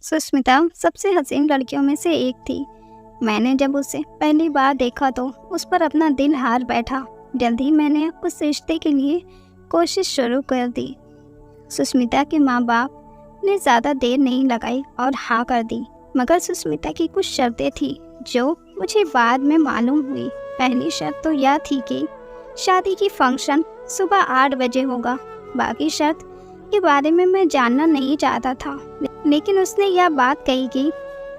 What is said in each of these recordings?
सुष्मिता सबसे हसीन लड़कियों में से एक थी। मैंने जब उसे पहली बार देखा तो उस पर अपना दिल हार बैठा। जल्द ही मैंने उस रिश्ते के लिए कोशिश शुरू कर दी। सुष्मिता के माँ बाप ने ज़्यादा देर नहीं लगाई और हाँ कर दी, मगर सुष्मिता की कुछ शर्तें थी जो मुझे बाद में मालूम हुई। पहली शर्त तो यह थी कि शादी की फंक्शन सुबह 8 बजे होगा। बाकी शर्त के बारे में मैं जानना नहीं चाहता था, लेकिन उसने यह बात कही कि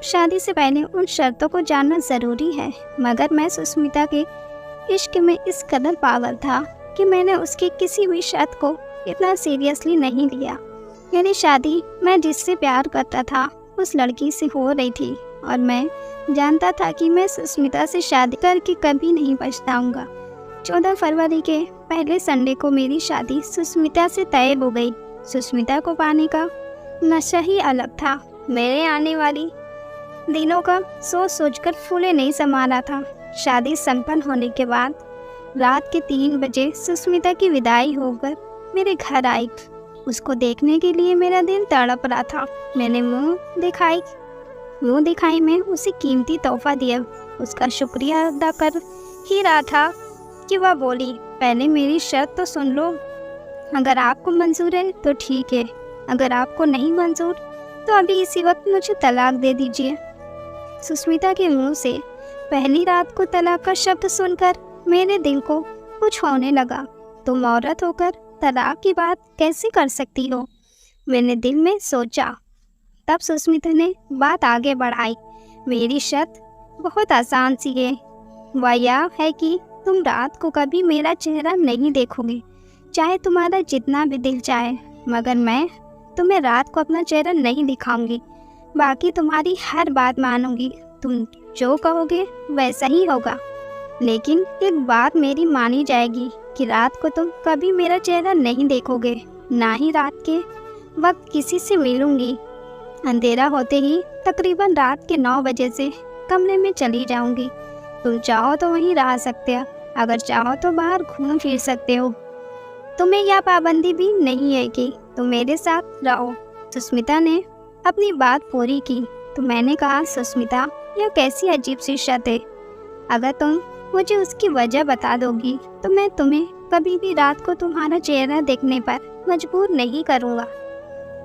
शादी से पहले उन शर्तों को जानना ज़रूरी है। मगर मैं सुष्मिता के इश्क में इस कदर पागल था कि मैंने उसकी किसी भी शर्त को इतना सीरियसली नहीं लिया। मेरी शादी मैं जिससे प्यार करता था उस लड़की से हो रही थी और मैं जानता था कि मैं सुष्मिता से शादी करके कभी नहीं पछताऊंगा। 14 फरवरी के पहले संडे को मेरी शादी सुष्मिता से तय हो गई। सुष्मिता को पाने का नशा ही अलग था। मेरे आने वाली दिनों का सोच सोचकर फूले नहीं समा रहा था। शादी संपन्न होने के बाद रात के 3 बजे सुष्मिता की विदाई होकर मेरे घर आई। उसको देखने के लिए मेरा दिल तड़प रहा था। मैंने मुंह दिखाई में उसे कीमती तोहफा दिया। उसका शुक्रिया अदा कर ही रहा था कि वह बोली, पहले मेरी शर्त तो सुन लो। अगर आपको मंजूर है तो ठीक है, अगर आपको नहीं मंजूर तो अभी इसी वक्त मुझे तलाक दे दीजिए। सुष्मिता के मुंह से पहली रात को तलाक का शब्द सुनकर मेरे दिल को कुछ होने लगा। तुम औरत होकर तलाक की बात कैसे कर सकती हो, मैंने दिल में सोचा। तब सुष्मिता ने बात आगे बढ़ाई। मेरी शर्त बहुत आसान सी है, वह यह है कि तुम रात को कभी मेरा चेहरा नहीं देखोगे, चाहे तुम्हारा जितना भी दिल चाहे, मगर मैं तुम्हें रात को अपना चेहरा नहीं दिखाऊंगी। बाकी तुम्हारी हर बात मानूंगी, तुम जो कहोगे वैसा ही होगा। लेकिन एक बात मेरी मानी जाएगी कि रात को तुम कभी मेरा चेहरा नहीं देखोगे, ना ही रात के वक्त किसी से मिलूंगी। अंधेरा होते ही तकरीबन रात के 9 बजे से कमरे में चली जाऊंगी। तुम चाहो तो वहीं रह सकते हो, अगर चाहो तो बाहर घूम फिर सकते हो। तुम्हें यह पाबंदी भी नहीं है कि तुम मेरे साथ रहो। सुष्मिता ने अपनी बात पूरी की तो मैंने कहा, सुष्मिता यह कैसी अजीब सी शर्त है। अगर तुम मुझे उसकी वजह बता दोगी तो मैं तुम्हें कभी भी रात को तुम्हारा चेहरा देखने पर मजबूर नहीं करूँगा।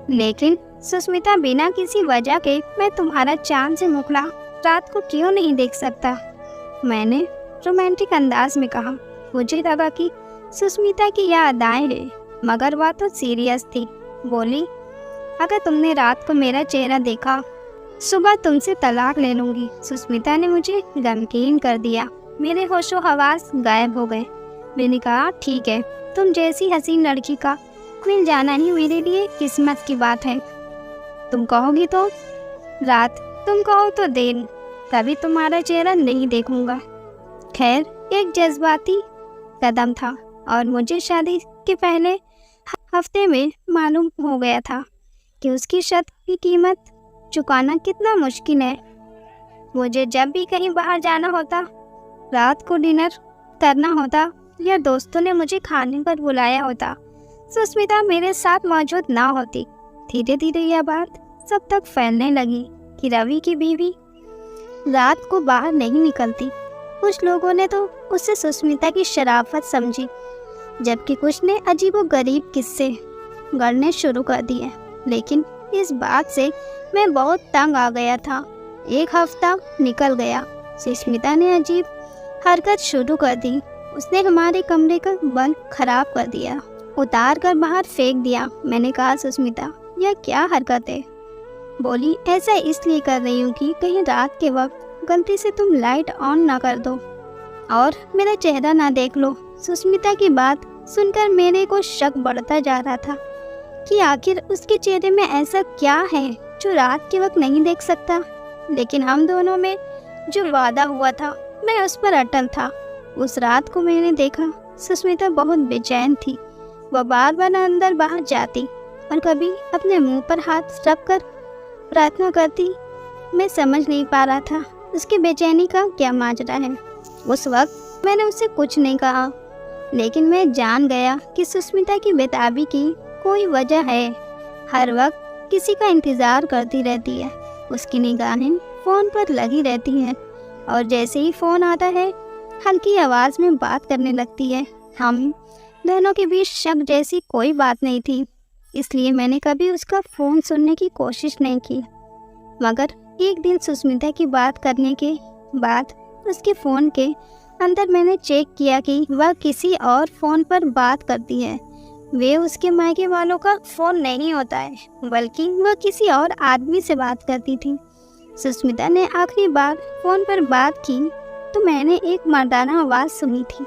लेकिन सुष्मिता, बिना किसी वजह के मैं तुम्हारा चांद से मुखड़ा रात को क्यों नहीं देख सकता, मैंने रोमांटिक अंदाज में कहा। मुझे लगा कि सुष्मिता की यह अदाएं है, मगर वह तो सीरियस थी। बोली, अगर तुमने रात को मेरा चेहरा देखा, सुबह तुमसे तलाक ले लूंगी। सुष्मिता ने मुझे गमगीन कर दिया। मेरे होशो हवास गायब हो गए। मैंने कहा, ठीक है, तुम जैसी हसीन लड़की का मिल जाना ही मेरे लिए किस्मत की बात है। तुम कहोगी तो रात, तुम कहो तो दिन, कभी तुम्हारा चेहरा नहीं देखूंगा। खैर, एक जज्बाती कदम था और मुझे शादी के पहले हफ्ते में मालूम हो गया था कि उसकी शर्त की कीमत चुकाना कितना मुश्किल है। मुझे जब भी कहीं बाहर जाना होता, रात को डिनर करना होता या दोस्तों ने मुझे खाने पर बुलाया होता, सुष्मिता मेरे साथ मौजूद ना होती। धीरे धीरे यह बात सब तक फैलने लगी कि रवि की बीवी रात को बाहर नहीं निकलती। कुछ लोगों ने तो उसे सुष्मिता की शराफत समझी, जबकि कुछ ने अजीबोगरीब किस्से गढ़ने शुरू कर दिए। लेकिन इस बात से मैं बहुत तंग आ गया था। एक हफ्ता निकल गया। सुष्मिता ने अजीब हरकत शुरू कर दी। उसने हमारे कमरे का बल्ब खराब कर दिया, उतार कर बाहर फेंक दिया। मैंने कहा, सुष्मिता यह क्या हरकत है? बोली, ऐसा इसलिए कर रही हूँ कि कहीं रात के वक्त गलती से तुम लाइट ऑन ना कर दो और मेरा चेहरा ना देख लो। सुष्मिता की बात सुनकर मेरे को शक बढ़ता जा रहा था कि आखिर उसके चेहरे में ऐसा क्या है जो रात के वक्त नहीं देख सकता। लेकिन हम दोनों में जो वादा हुआ था, मैं उस पर अटल था। उस रात को मैंने देखा, सुष्मिता बहुत बेचैन थी। वह बार बार अंदर बाहर जाती और कभी अपने मुंह पर हाथ रख कर प्रार्थना करती। मैं समझ नहीं पा रहा था उसकी बेचैनी का क्या माजरा है। उस वक्त मैंने उससे कुछ नहीं कहा, लेकिन मैं जान गया कि सुष्मिता की बेताबी की कोई वजह है। हर वक्त किसी का इंतज़ार करती रहती है। उसकी निगाहें फ़ोन पर लगी रहती हैं और जैसे ही फ़ोन आता है हल्की आवाज़ में बात करने लगती है। हम दोनों के बीच शक जैसी कोई बात नहीं थी, इसलिए मैंने कभी उसका फ़ोन सुनने की कोशिश नहीं की। मगर एक दिन सुष्मिता की बात करने के बाद उसके फ़ोन के अंदर मैंने चेक किया कि वह किसी और फ़ोन पर बात करती है। वे उसके मायके वालों का फ़ोन नहीं होता है, बल्कि वह किसी और आदमी से बात करती थी। सुष्मिता ने आखिरी बार फ़ोन पर बात की तो मैंने एक मर्दाना आवाज़ सुनी थी,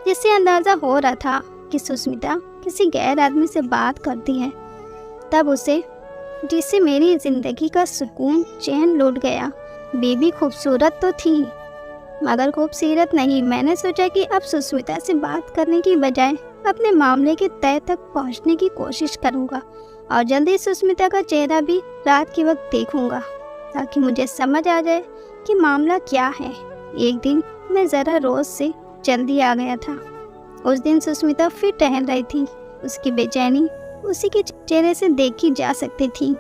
जिससे अंदाज़ा हो रहा था कि सुष्मिता किसी गैर आदमी से बात करती है। तब उसे जिससे मेरी ज़िंदगी का सुकून चैन लौट गया। बेबी खूबसूरत तो थी, मगर खूबसूरत नहीं। मैंने सोचा कि अब सुष्मिता से बात करने की बजाय अपने मामले के तह तक पहुंचने की कोशिश करूंगा और जल्दी सुष्मिता का चेहरा भी रात के वक्त देखूंगा, ताकि मुझे समझ आ जाए कि मामला क्या है। एक दिन मैं ज़रा रोज़ से जल्दी आ गया था। उस दिन सुष्मिता फिर टहल रही थी। उसकी बेचैनी उसी के चेहरे से देखी जा सकती थी।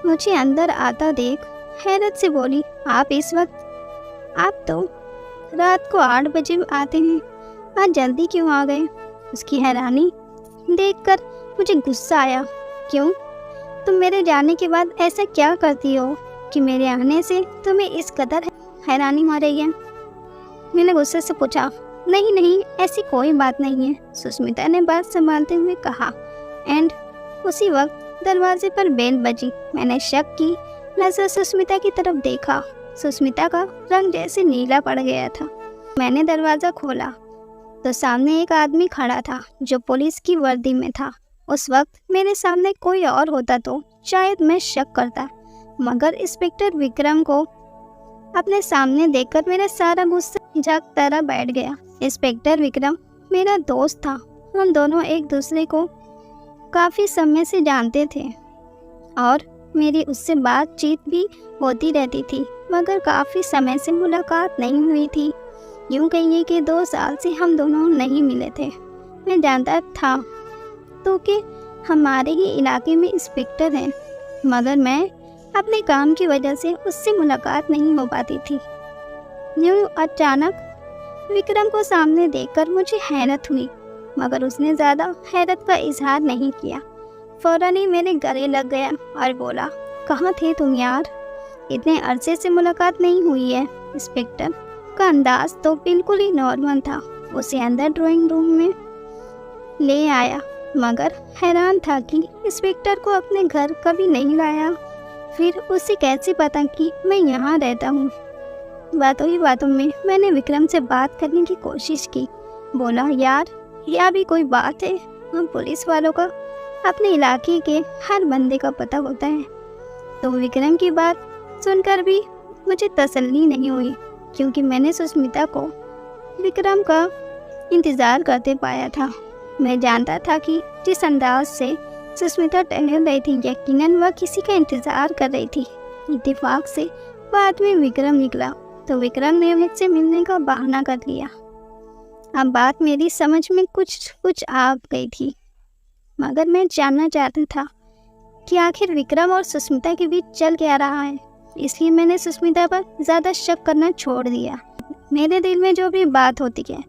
मुझे अंदर आता देख हैरत से बोली, आप इस वक्त? आप तो रात को 8 बजे आते हैं, आज जल्दी क्यों आ गए? उसकी हैरानी देखकर मुझे गुस्सा आया। क्यों? तुम मेरे जाने के बाद ऐसा क्या करती हो कि मेरे आने से तुम्हें इस कदर हैरानी हो रही है? मैंने गुस्से से पूछा। नहीं नहीं, ऐसी कोई बात नहीं है, सुष्मिता ने बात संभालते हुए कहा। एंड उसी वक्त दरवाजे पर बेल बजी। मैंने शक की नजर सुष्मिता की तरफ देखा। सुष्मिता का रंग जैसे नीला पड़ गया था। मैंने दरवाज़ा खोला तो सामने एक आदमी खड़ा था जो पुलिस की वर्दी में था। उस वक्त मेरे सामने कोई और होता तो शायद मैं शक करता, मगर इंस्पेक्टर विक्रम को अपने सामने देखकर मेरा सारा गुस्सा झाग तरह बैठ गया। इंस्पेक्टर विक्रम मेरा दोस्त था। हम दोनों एक दूसरे को काफ़ी समय से जानते थे और मेरी उससे बातचीत भी होती रहती थी, मगर काफ़ी समय से मुलाकात नहीं हुई थी। यूँ कहिए कि 2 साल से हम दोनों नहीं मिले थे। मैं जानता था तो कि हमारे ही इलाके में इंस्पेक्टर हैं, मगर मैं अपने काम की वजह से उससे मुलाकात नहीं हो पाती थी। यूँ अचानक विक्रम को सामने देखकर मुझे हैरत हुई, मगर उसने ज़्यादा हैरत का इजहार नहीं किया। फ़ौरन ही मेरे गले लग गया और बोला, कहाँ थे तुम यार? इतने अरसे से मुलाकात नहीं हुई है। इंस्पेक्टर का अंदाज तो बिल्कुल ही नॉर्मल था। उसे अंदर ड्राइंग रूम में ले आया, मगर हैरान था कि इंस्पेक्टर को अपने घर कभी नहीं लाया। फिर उसे कैसे पता कि मैं यहाँ रहता हूँ? बातों ही बातों में मैंने विक्रम से बात करने की कोशिश की। बोला, यार यह भी कोई बात है? हम पुलिस वालों का अपने इलाके के हर बंदे का पता होता है। तो विक्रम की बात सुनकर भी मुझे तसल्ली नहीं हुई, क्योंकि मैंने सुष्मिता को विक्रम का इंतज़ार करते पाया था। मैं जानता था कि जिस अंदाज से सुष्मिता टहल रही थी, यकीनन वह किसी का इंतज़ार कर रही थी। इत्तेफाक से बाद में विक्रम निकला तो विक्रम ने मुझसे मिलने का बहाना कर लिया। अब बात मेरी समझ में कुछ आ गई थी, मगर मैं जानना चाहता था कि आखिर विक्रम और सुष्मिता के बीच चल क्या रहा है। इसलिए मैंने सुष्मिता पर ज़्यादा शक करना छोड़ दिया। मेरे दिल में जो भी बात होती है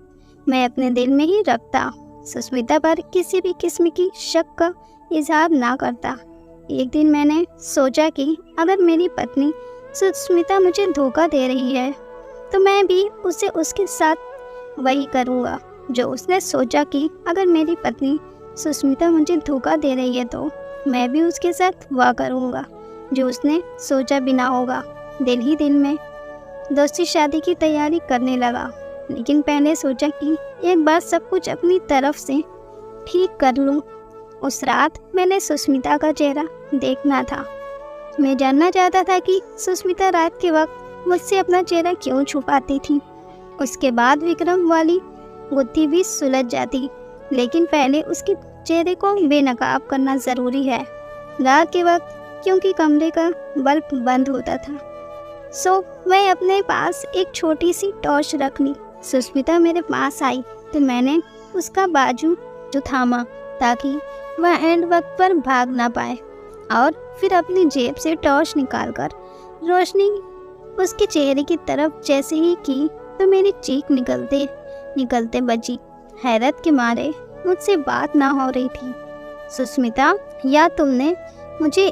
मैं अपने दिल में ही रखता, सुष्मिता पर किसी भी किस्म की शक का इजहार ना करता। एक दिन मैंने सोचा कि अगर मेरी पत्नी सुष्मिता मुझे धोखा दे रही है तो मैं भी उसे उसके साथ वही करूँगा जो उसने सोचा कि अगर मेरी पत्नी सुष्मिता मुझे धोखा दे रही है तो मैं भी उसके साथ वह करूँगा जो उसने सोचा भी ना होगा। दिल ही दिल में दोस्ती शादी की तैयारी करने लगा, लेकिन पहले सोचा कि एक बार सब कुछ अपनी तरफ से ठीक कर लूँ। उस रात मैंने सुष्मिता का चेहरा देखना था। मैं जानना चाहता था कि सुष्मिता रात के वक्त मुझसे अपना चेहरा क्यों छुपाती थी। उसके बाद विक्रम वाली गुत्थी भी सुलझ जाती, लेकिन पहले उसके चेहरे को बेनकाब करना ज़रूरी है। रात के वक्त क्योंकि कमरे का बल्ब बंद होता था, सो मैं अपने पास एक छोटी सी टॉर्च रख ली। सुष्मिता मेरे पास आई तो मैंने उसका बाजू थामा ताकि वह एंड वक्त पर भाग ना पाए और फिर अपनी जेब से टॉर्च निकालकर रोशनी उसके चेहरे की तरफ जैसे ही की तो मेरी चीख निकलते निकलते बची। हैरत के मारे मुझसे बात ना हो रही थी। सुष्मिता, या तुमने मुझे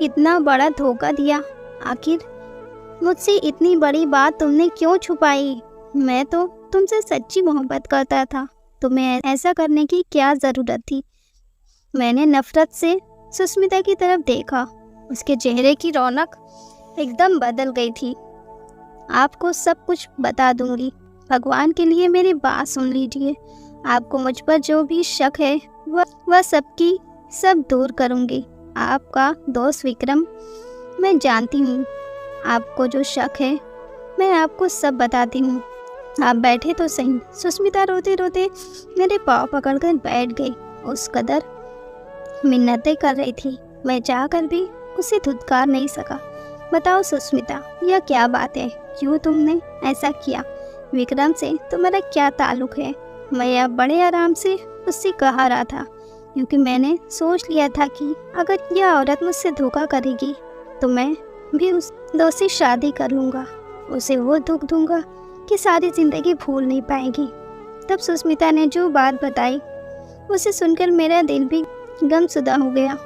इतना बड़ा धोखा दिया? आखिर मुझसे इतनी बड़ी बात तुमने क्यों छुपाई? मैं तो तुमसे सच्ची मोहब्बत करता था, तुम्हें ऐसा करने की क्या ज़रूरत थी? मैंने नफरत से सुष्मिता की तरफ देखा। उसके चेहरे की रौनक एकदम बदल गई थी। आपको सब कुछ बता दूंगी, भगवान के लिए मेरी बात सुन लीजिए। आपको मुझ पर जो भी शक है वह सब दूर करूंगी। आपका दोस्त विक्रम मैं जानती हूँ, आपको जो शक है मैं आपको सब बताती हूँ। आप बैठे तो सही। सुष्मिता रोते रोते मेरे पाँव पकड़कर बैठ गई। उस कदर मिन्नतें कर रही थी, मैं चाहकर भी उसे धुतकार नहीं सका। बताओ सुष्मिता, यह क्या बात है? क्यों तुमने ऐसा किया? विक्रम से तुम्हारा क्या ताल्लुक है? मैं यह बड़े आराम से उससे कहा रहा था, क्योंकि मैंने सोच लिया था कि अगर यह औरत मुझसे धोखा करेगी तो मैं भी उस दोस्त से शादी कर लूँगा। उसे वो दुख दूंगा कि सारी ज़िंदगी भूल नहीं पाएगी। तब सुष्मिता ने जो बात बताई उसे सुनकर मेरा दिल भी गमशुदा हो गया।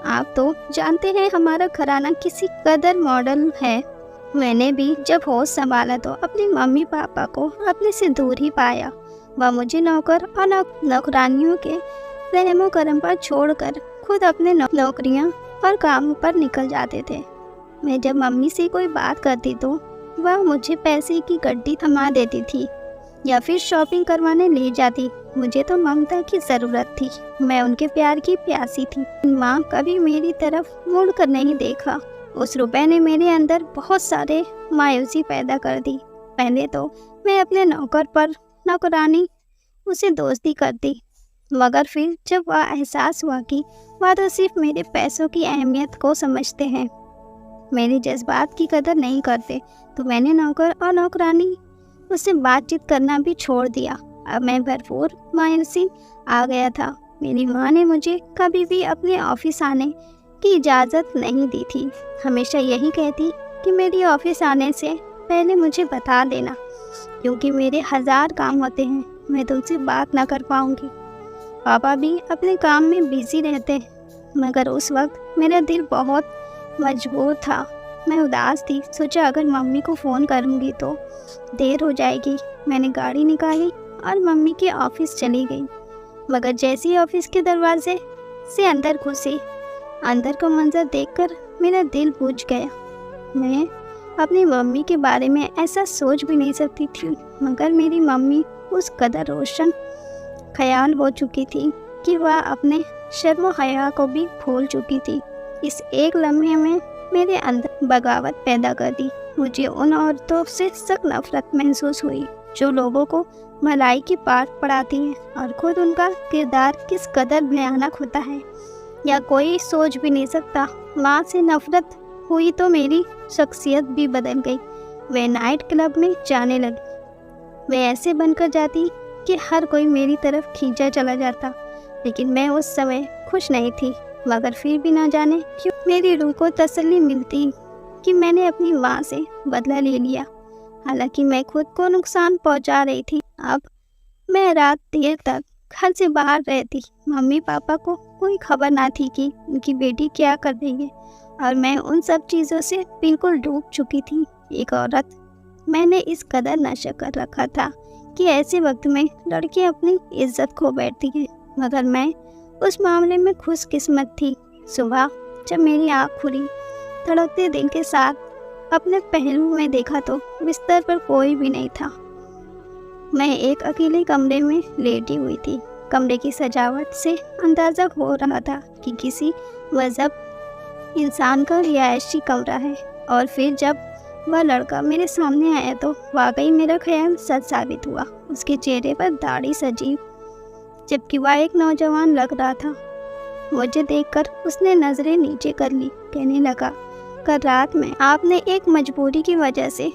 आप तो जानते हैं हमारा घराना किसी कदर मॉडल है। मैंने भी जब होश संभाला तो अपनी मम्मी पापा को अपने से दूर ही पाया। वह मुझे नौकर और नौकरानियों के रहमो करम पर छोड़कर खुद अपने नौकरियां और कामों पर निकल जाते थे। मैं जब मम्मी से कोई बात करती तो वह मुझे पैसे की गड्डी थमा देती थी या फिर शॉपिंग करवाने ले जाती। मुझे तो ममता की ज़रूरत थी, मैं उनके प्यार की प्यासी थी। माँ कभी मेरी तरफ मुड़ कर नहीं देखा। उस रुपए ने मेरे अंदर बहुत सारे मायूसी पैदा कर दी। पहले तो मैं अपने नौकर पर नौकरानी उसे दोस्ती करती, मगर फिर जब वह एहसास हुआ कि वह तो सिर्फ मेरे पैसों की अहमियत को समझते हैं, मेरे जज्बात की कदर नहीं करते, तो मैंने नौकर और नौकरानी उससे बातचीत करना भी छोड़ दिया। अब मैं भरपूर मायूसी आ गया था। मेरी माँ ने मुझे कभी भी अपने ऑफिस आने की इजाज़त नहीं दी थी। हमेशा यही कहती कि मेरी ऑफिस आने से पहले मुझे बता देना, क्योंकि मेरे 1000 काम होते हैं, मैं तुमसे बात ना कर पाऊँगी। पापा भी अपने काम में बिजी रहते, मगर उस वक्त मेरा दिल बहुत मजबूर था। मैं उदास थी। सोचा अगर मम्मी को फ़ोन करूँगी तो देर हो जाएगी। मैंने गाड़ी निकाली और मम्मी के ऑफिस चली गई। मगर जैसे ही ऑफिस के दरवाजे से अंदर घुसी, अंदर का मंजर देखकर मेरा दिल बुझ गया। मैं अपनी मम्मी के बारे में ऐसा सोच भी नहीं सकती थी, मगर मेरी मम्मी उस कदर रोशन ख्याल हो चुकी थी कि वह अपने शर्म व हया को भी भूल चुकी थी। इस एक लम्हे में मेरे अंदर बगावत पैदा कर दी। मुझे उन औरतों से सख्त नफरत महसूस हुई जो लोगों को मलाई की पाठ पढ़ाती हैं और खुद उनका किरदार किस कदर भयानक होता है या कोई सोच भी नहीं सकता। माँ से नफरत हुई तो मेरी शख्सियत भी बदल गई। वे नाइट क्लब में जाने लगी। वे ऐसे बनकर जाती कि हर कोई मेरी तरफ खींचा चला जाता, लेकिन मैं उस समय खुश नहीं थी। मगर फिर भी ना जाने क्यों मेरी रूह को तसल्ली मिलती कि मैंने अपनी माँ से बदला ले लिया, हालांकि मैं खुद को नुकसान पहुंचा रही थी। अब मैं रात देर तक घर से बाहर रहती। मम्मी पापा को कोई खबर ना थी कि उनकी बेटी क्या कर रही है, और मैं उन सब चीज़ों से बिल्कुल डूब चुकी थी। एक औरत, मैंने इस कदर नशा कर रखा था कि ऐसे वक्त में लड़कियां अपनी इज्जत खो बैठती हैं, मगर मैं उस मामले में खुशकिस्मत थी। सुबह जब मेरी आँख खुली, धड़कते दिल के साथ अपने पहलू में देखा तो बिस्तर पर कोई भी नहीं था। मैं एक अकेले कमरे में लेटी हुई थी। कमरे की सजावट से अंदाज़ा हो रहा था कि किसी मजहब इंसान का रिहायशी कमरा है। और फिर जब वह लड़का मेरे सामने आया तो वाकई मेरा ख्याल सच साबित हुआ। उसके चेहरे पर दाढ़ी सजीव, जबकि वह एक नौजवान लग रहा था। मुझे देखकर उसने नज़रें नीचे कर ली। कहने लगा, कल रात में आपने एक मजबूरी की वजह से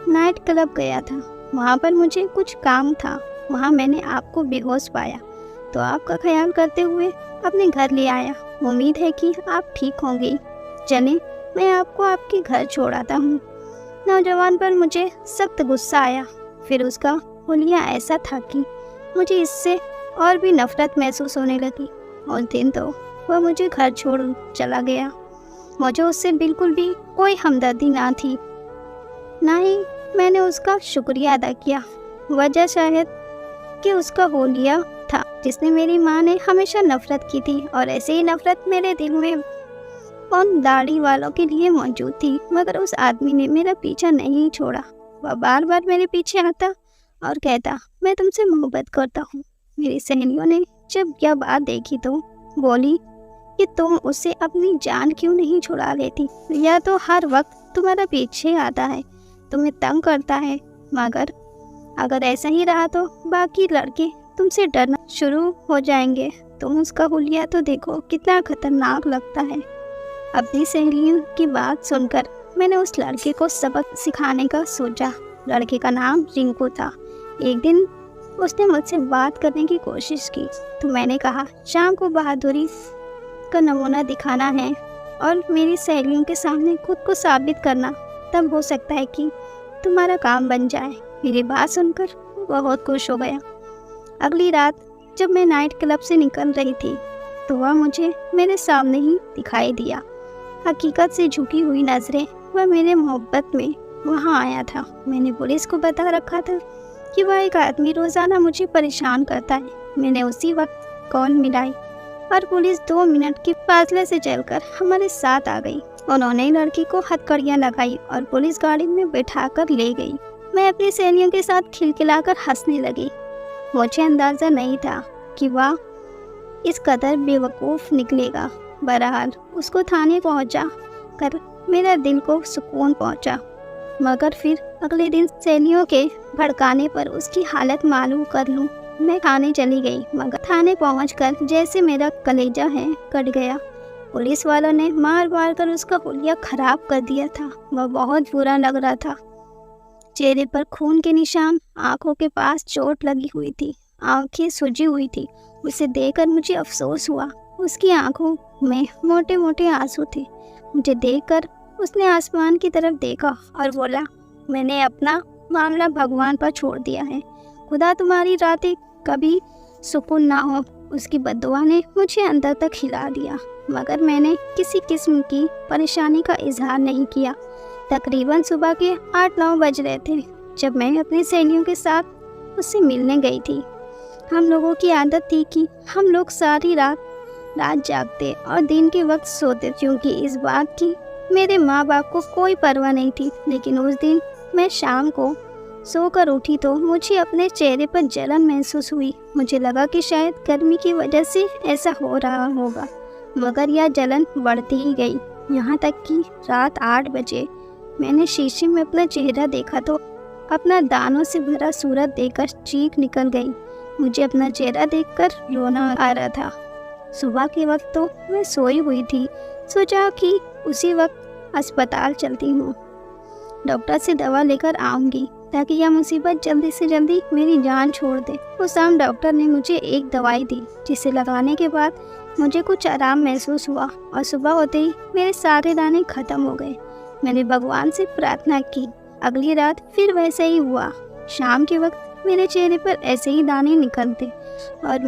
नाइट क्लब गया था। वहाँ पर मुझे कुछ काम था। वहाँ मैंने आपको बेहोश पाया, तो आपका ख्याल करते हुए अपने घर ले आया। उम्मीद है कि आप ठीक होंगी। चलें, मैं आपको आपके घर छोड़ आता हूँ। नौजवान पर मुझे सख्त गुस्सा आया। फिर उसका हुलिया ऐसा था कि मुझे इससे और भी नफरत महसूस होने लगी। उस दिन तो वह मुझे घर छोड़ चला गया। मुझे उससे बिल्कुल भी कोई हमदर्दी ना थी, ना ही मैंने उसका शुक्रिया अदा किया। वजह शायद कि उसका हुलिया था जिसने मेरी माँ ने हमेशा नफरत की थी, और ऐसे ही नफरत मेरे दिल में उन दाढ़ी वालों के लिए मौजूद थी। मगर उस आदमी ने मेरा पीछा नहीं छोड़ा। वह बार बार मेरे पीछे आता और कहता, मैं तुमसे मोहब्बत करता हूँ। मेरी सहेलियों ने जब यह बात देखी तो बोली कि तुम उससे अपनी जान क्यों नहीं छुड़ा लेती। यह तो हर वक्त तुम्हारा पीछे आता है, तुम्हें तंग करता है। मगर अगर ऐसा ही रहा तो बाकी लड़के तुमसे डरना शुरू हो जाएंगे। तुम उसका हुलिया तो देखो, कितना खतरनाक लगता है। अपनी सहेलियों की बात सुनकर मैंने उस लड़के को सबक सिखाने का सोचा। लड़के का नाम रिंकू था। एक दिन उसने मुझसे बात करने की कोशिश की तो मैंने कहा, शाम को बहादुरी का नमूना दिखाना है और मेरी सहेलियों के सामने खुद को साबित करना, तब हो सकता है कि तुम्हारा काम बन जाए। मेरी बात सुनकर वह बहुत खुश हो गया। अगली रात जब मैं नाइट क्लब से निकल रही थी तो वह मुझे मेरे सामने ही दिखाई दिया। हकीकत से झुकी हुई नजरें, वह मेरे मोहब्बत में वहाँ आया था। मैंने पुलिस को बता रखा था कि वह एक आदमी रोज़ाना मुझे परेशान करता है। मैंने उसी वक्त कॉल मिलाई और पुलिस 2 मिनट के फासले से चलकर हमारे साथ आ गई। उन्होंने लड़की को हथकड़ियाँ लगाई और पुलिस गाड़ी में बैठाकर ले गई। मैं अपनी सहेलियों के साथ खिलखिलाकर हंसने लगी। मुझे अंदाज़ा नहीं था कि वह इस कदर बेवकूफ़ निकलेगा। बहरहाल उसको थाने पहुंचा कर मेरा दिल को सुकून पहुंचा। मगर फिर अगले दिन सहेलियों के भड़काने पर उसकी हालत मालूम कर लूं, मैं थाने चली गई। मगर थाने पहुंचकर जैसे मेरा कलेजा है कट गया। पुलिस वालों ने मार मार कर उसका हुलिया खराब कर दिया था। वह बहुत बुरा लग रहा था। चेहरे पर खून के निशान, आंखों के पास चोट लगी हुई थी, आंखें सूजी हुई थी। उसे देखकर मुझे अफसोस हुआ। उसकी आंखों में मोटे मोटे आंसू थे। मुझे देखकर उसने आसमान की तरफ देखा और बोला, मैंने अपना मामला भगवान पर छोड़ दिया है। खुदा तुम्हारी रातें कभी सुकून ना हो। उसकी बद्दुआ ने मुझे अंदर तक हिला दिया। मगर मैंने किसी किस्म की परेशानी का इजहार नहीं किया। तकरीबन सुबह के 8-9 बज रहे थे जब मैं अपनी सहेलियों के साथ उससे मिलने गई थी। हम लोगों की आदत थी कि हम लोग सारी रात जागते और दिन के वक्त सोते, क्योंकि इस बात की मेरे माँ बाप को कोई परवाह नहीं थी। लेकिन उस दिन मैं शाम को सोकर उठी तो मुझे अपने चेहरे पर जलन महसूस हुई। मुझे लगा कि शायद गर्मी की वजह से ऐसा हो रहा होगा, मगर यह जलन बढ़ती ही गई। यहाँ तक कि रात 8 बजे मैंने शीशे में अपना चेहरा देखा तो अपना दानों से भरा सूरत देखकर चीख निकल गई। मुझे अपना चेहरा देखकर रोना आ रहा था। सुबह के वक्त तो मैं सोई हुई थी। सोचा कि उसी वक्त अस्पताल चलती हूँ, डॉक्टर से दवा लेकर आऊँगी ताकि यह मुसीबत जल्दी से जल्दी मेरी जान छोड़ दे। उस शाम डॉक्टर ने मुझे एक दवाई दी जिसे लगाने के बाद मुझे कुछ आराम महसूस हुआ और सुबह होते ही मेरे सारे दाने खत्म हो गए। मैंने भगवान से प्रार्थना की। अगली रात फिर वैसे ही हुआ। शाम के वक्त मेरे चेहरे पर ऐसे ही दाने निकलते और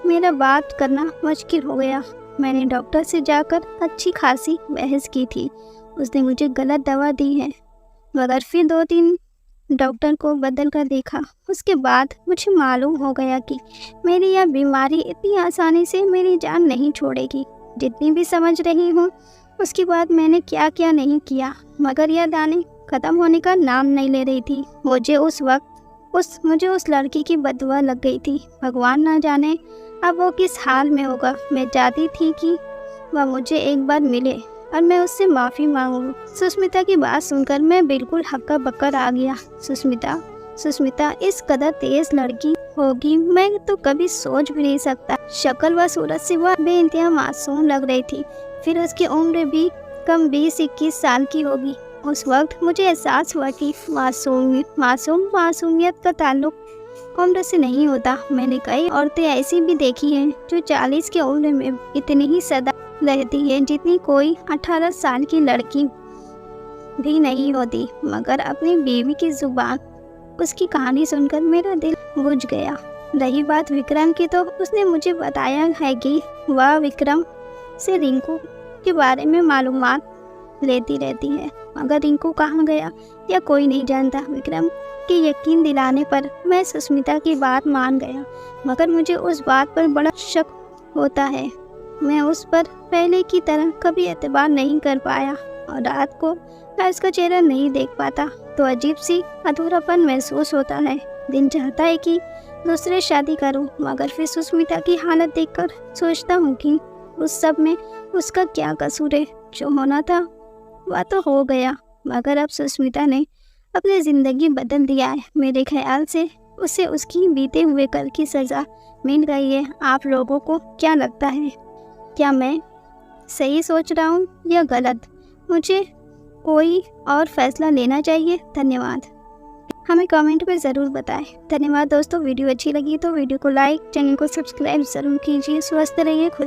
मेरा बात करना मुश्किल हो गया। मैंने डॉक्टर से जाकर अच्छी खासी बहस की थी। उसने मुझे गलत दवा दी है, मगर फिर 2-3 डॉक्टर को बदल कर देखा। उसके बाद मुझे मालूम हो गया कि मेरी यह बीमारी इतनी आसानी से मेरी जान नहीं छोड़ेगी। जितनी भी समझ रही हूँ उसके बाद मैंने क्या क्या नहीं किया, मगर यह दाने ख़त्म होने का नाम नहीं ले रही थी। मुझे उस लड़की की बददुआ लग गई थी। भगवान ना जाने अब वो किस हाल में होगा। मैं चाहती थी कि वह मुझे एक बार मिले और मैं उससे माफ़ी मांगूं। सुष्मिता की बात सुनकर मैं बिल्कुल हक्का बक्का आ गया। सुष्मिता इस कदर तेज लड़की होगी मैं तो कभी सोच भी नहीं सकता। शक्ल व सूरत से वह बेइंतहा मासूम लग रही थी। फिर उसकी उम्र भी कम 20-21 साल की होगी। उस वक्त मुझे एहसास हुआ कि मासूमियत का ताल्लुक उम्र से नहीं होता। मैंने कई औरतें ऐसी भी देखी हैं जो 40 की उम्र में इतनी ही सदा रहती है जितनी कोई 18 साल की लड़की भी नहीं होती। मगर अपनी बीवी की जुबान, उसकी कहानी सुनकर मेरा दिल बुझ गया। रही बात विक्रम की, तो उसने मुझे बताया है कि वह विक्रम से रिंकू के बारे में मालूमात लेती रहती है, मगर रिंकू कहाँ गया या कोई नहीं जानता। विक्रम के यकीन दिलाने पर मैं सुष्मिता की बात मान गया, मगर मुझे उस बात पर बड़ा शक होता है। मैं उस पर पहले की तरह कभी एतबार नहीं कर पाया और रात को मैं उसका चेहरा नहीं देख पाता तो अजीब सी अधूरापन महसूस होता है। दिन चाहता है कि दूसरे शादी करूं, मगर फिर सुष्मिता की हालत देखकर सोचता हूं कि उस सब में उसका क्या कसूर है। जो होना था वह तो हो गया, मगर अब सुष्मिता ने अपनी ज़िंदगी बदल दिया है। मेरे ख्याल से उसे उसकी बीते हुए कल की सज़ा मिल गई है। आप लोगों को क्या लगता है, क्या मैं सही सोच रहा हूँ या गलत? मुझे कोई और फैसला लेना चाहिए। धन्यवाद। हमें कमेंट में ज़रूर बताएं। धन्यवाद दोस्तों। वीडियो अच्छी लगी तो वीडियो को लाइक, चैनल को सब्सक्राइब ज़रूर कीजिए। स्वस्थ रहिए, खुश